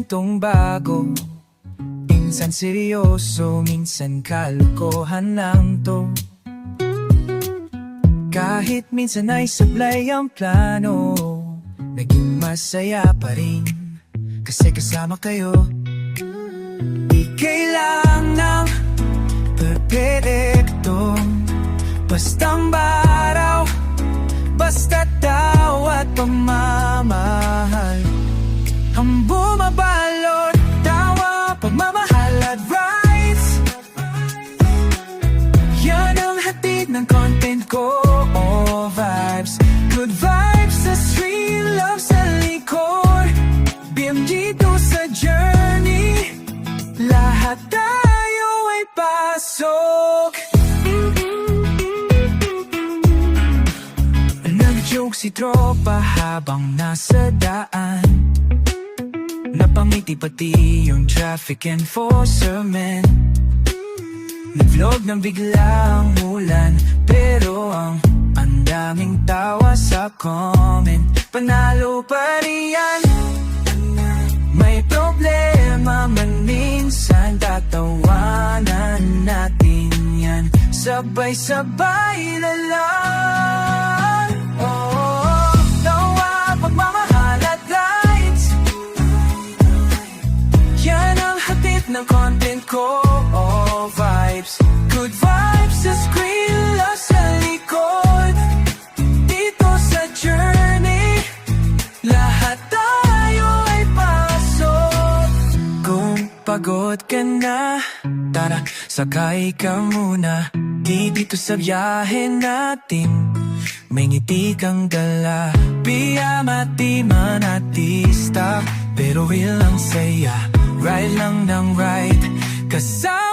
kwentong bago. Minsan seryoso, minsan kalokohan lang to. Kahit minsan ay sablay ang plano, naging masaya pa rin kasi kasama kayo. Di kailangang perpekto, bastang baraw, basta tawa at pagmamahal ang bumabalot. Tawa, pagmamahal at vibes, yan ang hatid ng content ko. Oh, vibes, good vibes sa street, love sa likod, BMG to sa journey, lahat tayo ay pasok. Nag-joke si tropa habang nasa daan, napangiti pati yung traffic enforcer, nag-vlog ng biglang ulan, pero ang daming tawa sa comment. Panalo pa riyan, may problema man minsan, tatawanan natin yan, sabay-sabay na lang. Oh, tawa, pagmamahal at lights, yan ang hatid ng content ko. Oh, vibes, good vibes sa screen, love sa likod, dito sa journey, lahat tayo ay pasok. Kung pagod ka na, tara, sakay ka muna. Dito sa biyahe natin, may ngiti kang dala. Piyamati man artista, pero real ang saya. Ride lang ng ride, kasama